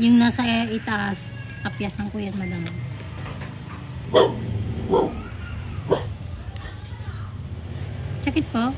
Yung nasa itaas, tapyasan ko yan, madam. Sakit po?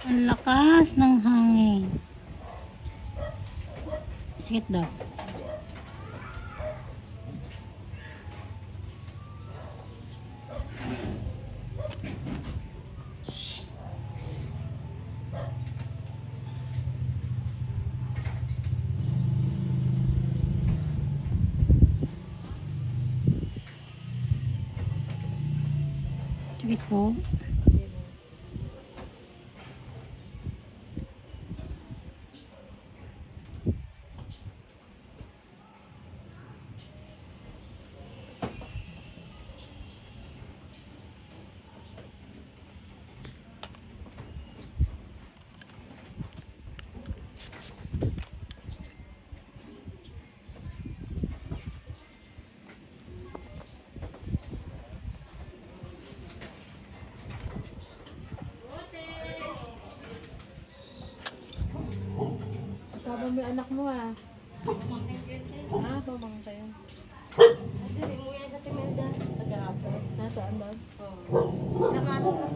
Ang lakas ng hangin. Sakit daw. Sakit po. Kasama mo yung anak mo ah. Ah, pamangkin kayo. Hindi mo yan sa Timelda. Pag-arapot. Nasaan ba? Oo. Nakasok lang.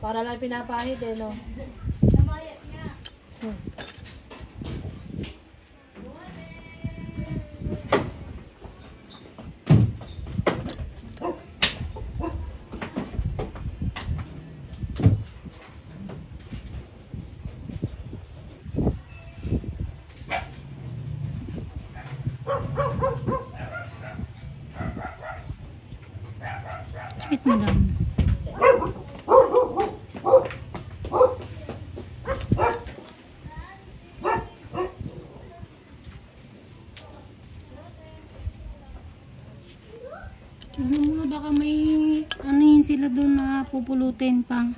Para lang pinapahid eh, no? Nabayat nga. Sakit, madam. Baka may ano yun sila doon na pupulutin pa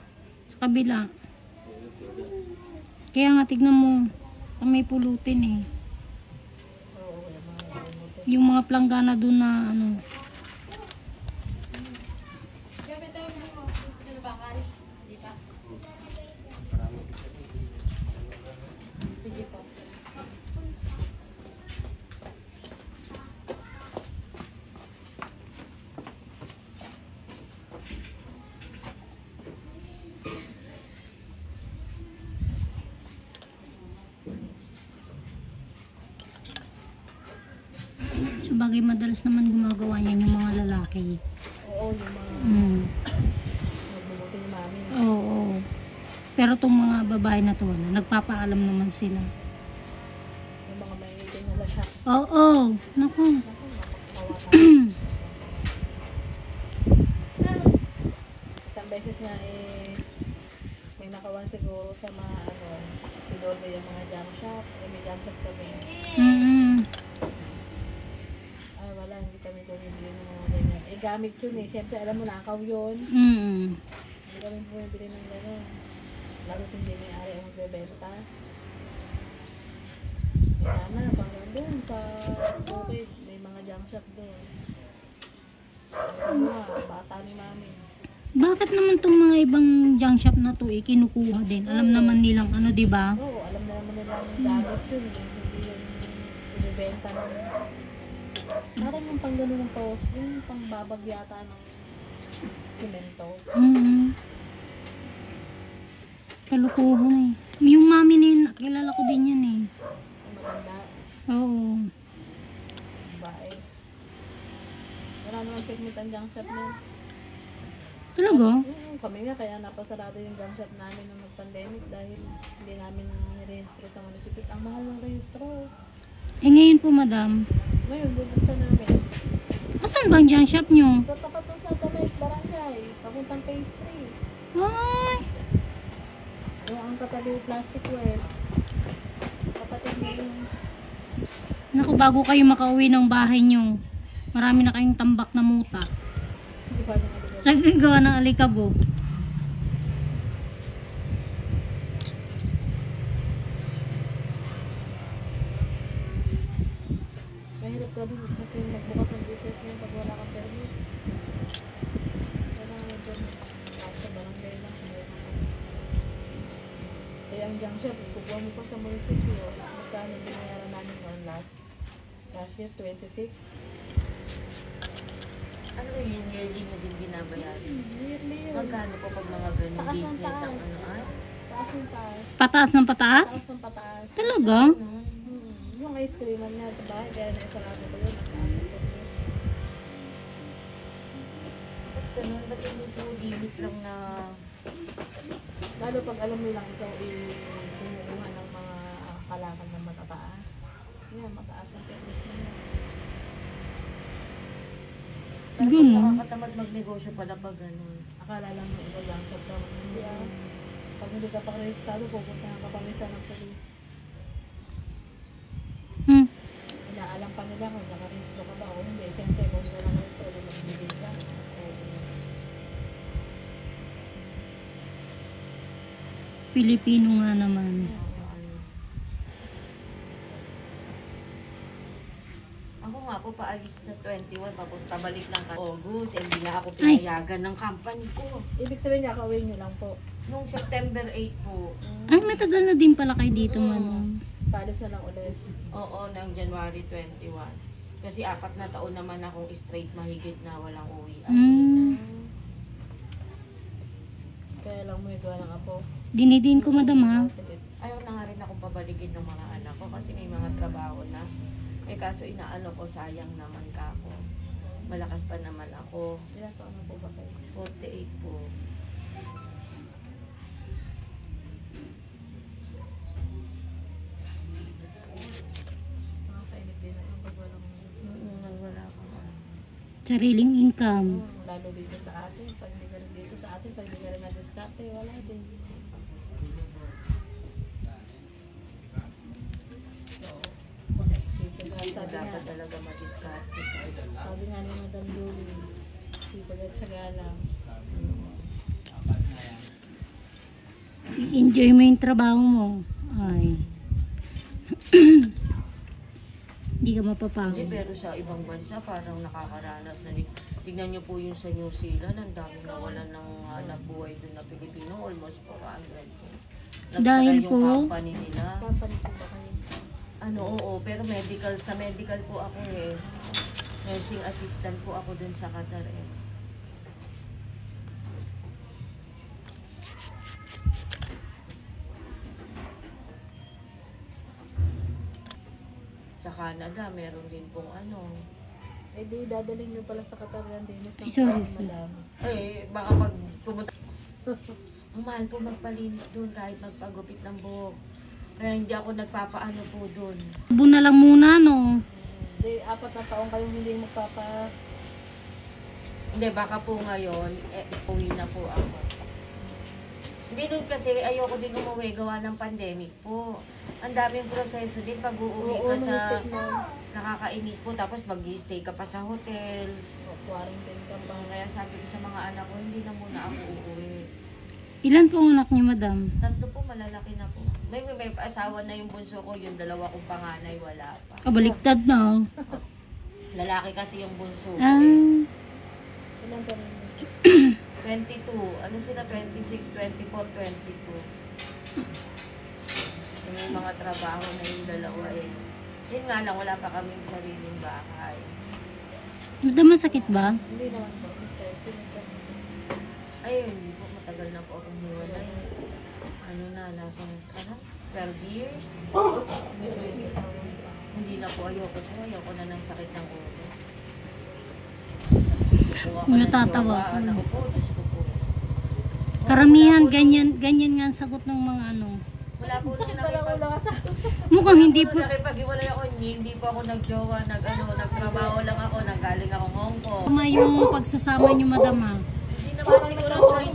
sa kabila. Kaya nga tignan mo, may pulutin eh. Yung mga planggana doon na ano. Sige po. Sabagay madalas naman gumagawa niyan yung mga lalaki. Oo, yung mga magbumuti ni mami. Oo. Pero tong mga babae na to, nagpapaalam naman sila. Yung mga may dinalasak. Oo. Naku. Isang beses nga eh, may nakawan siguro sa mga ano, si Dolby yung mga jam shop. May jam shop kami. Wala, hindi kami bumibili ng mga ganyan. Eh, gamit yun eh. Siyempre, alam mo, nakaw yun. Hindi kami bumibili ng gano'n. Lalo hindi may ari ang magbebenta. Kaya na, pang doon sa bukid, may mga junk shop doon. Ano bata ni mami. Bakit naman tong mga ibang junk shop na to kinukuha din? Alam naman nilang ano, di ba? Oo, alam na naman nilang gamit yun. Hindi yun ibibenta ng... Parang yung pang gano'n ng post, yung pang babag yata ng simento. Kalukuhan eh. Yung mami na yun, kilala ko din yan eh. Yung maganda, Oo. babae. Wala naman pigment ang junk shop na. Talaga? Kami nga, kaya napasarado yung junk shop namin nung nag-pandemic dahil hindi namin nirehistro sa munisipyo. Ang mahal ng rehistro. Eh ngayon po, madam. Ngayon, bubuksan namin. Asan ba ang junk shop nyo? Sa tapat ng Santa May Barangay, papuntang phase 3. Ay! Yung ang katabi plasticware. Kapatid mo yung... Naku, bago kayo makauwi ng bahay nyo, marami na kayong tambak na muta. Hindi ba niya nalagay? Sa gawa ng alikabok. Mahirap gabi kasi magbukas ang business niya pag wala kang permit. Kailangan mo dyan. Kahit sa barangay lang. Kaya ang junk shop, kukuha mo pa sa munisipyo. Magkano binayaran namin noon last year, 26. Ano yun, yearly mo din binabayaran? Yearly yun. Magkano po pag mga ganun Taas ang business ang taas. ano ay? Taas ang taas. Pataas ng pataas? Taas ang pataas. Talaga? Yung ice cream niya sa bahay, kaya naisarado ko yun. Nataas ang permit. Ba't ganun? Ba't hindi po limit lang na Lalo pag alam mo lang ikaw kumukuha ng mga kalakal na matataas. Yan, mataas ang permit mo. pero Ganun. nakakatamad magnegosyo pala pag ganun? Akala lang mo ikaw lang shop ka. Hindi ah. Pag hindi ka pa rehistado, pupuntahan ka pa minsan ng police. Hmm. Inaalam pa nila kung nakarehistro ka ba o hindi. Siyempre, kung hindi ka nakarehistro, di magbibig ka. Pilipino nga naman. Ako nga po paalis sa 21, papunta balik lang ka August, hindi na ako pinayagan ng company ko. Ibig sabihin niya, kauwi nyo lang po. Nung September 8 po, Ay, matagal na din pala kayo dito, madam. Palis na lang ulit. oo, ng January 21. Kasi 4 na taon naman akong straight mahigit na walang uwi. Hmm. Kaya lang mo igawa ng apo. Dinidin ko, madam, ha? Ayaw na nga rin akong pabalikin ng mga anak ko kasi may mga trabaho na. Eh kaso inaano ko, sayang naman ka ako. Malakas pa naman ako. Ilan taon na po ba kayo? 48 po. Nakakainit din na yung pag walang... Wala akong ano. Sariling income. Lalo dito sa atin. Pag hindi ka rin dito sa atin, pag hindi ka rin na-discarte, wala din. Sabi nga, Dapat talaga madiskarte. sabi nga ni Madam Julie, sipag at syaga lang. I-enjoy mo yung trabaho mo. Ay. Hindi ka Hindi, mapapagod. pero sa ibang bansa parang nakakaranas na tignan niyo po yung sa New Zealand, ang daming nawalan ng hanap buhay doon na Pilipino, almost 400 po. Dahil Nagsara po? yung company nila. Company po ba kayo? Ano, oo, pero sa medical po ako eh. Nursing assistant po ako dun sa Qatar eh. Sa Canada, meron din pong ano. Eh di, dadalhin nyo pala sa Qatar yan, Dennis. Ay, sorry, sorry. Madam. Eh, baka pag pumunta. Ang mahal po magpalinis dun kahit magpagupit ng buhok. Kaya hindi ako nagpapaano po dun. Tubo na lang muna, no? Di, 4 na taong kayong hindi magpapa... Hindi, baka po ngayon, uwi na po ako. Hindi nun kasi ayoko din umuwi gawa ng pandemic po. Ang daming proseso din pag uuwi ka sa mintik na. nakakainis po. Tapos mag-stay ka pa sa hotel. Quarantine ka pa. Kaya sabi ko sa mga anak ko, hindi na muna ako uuwi. Ilan po ang anak niyo, madam? 3 po, malalaki na po. May asawa na yung bunso ko, yung 2 kong panganay, wala pa. Kabaliktad na. Lalaki kasi yung bunso ko Ah. eh. Ilan ka rin? 22. Ano sila? 26, 24, 22. Yung mga trabaho na yung 2 eh. Yun nga lang, wala pa kaming sariling bahay. Madam, masakit ba? Hindi naman po. Sinistan. Ayun, hindi po, matagal na po akong hiwalay. Ano na, nasa 12 years. Hindi na po, ayoko na ng sakit ng ulo. Natatawa ko. Ano po, Diyos ko po. Karamihan, ganyan nga ang sagot ng mga ano. Wala po Sakit pala ulo ka sa... Mukhang hindi po. Nakipag-iwalay ako, hindi po ako nagjowa, nagtrabaho lang ako, nanggaling ako Hong Kong. Tama yung pagsasama niyo, madam, ha? Hindi naman siguro choice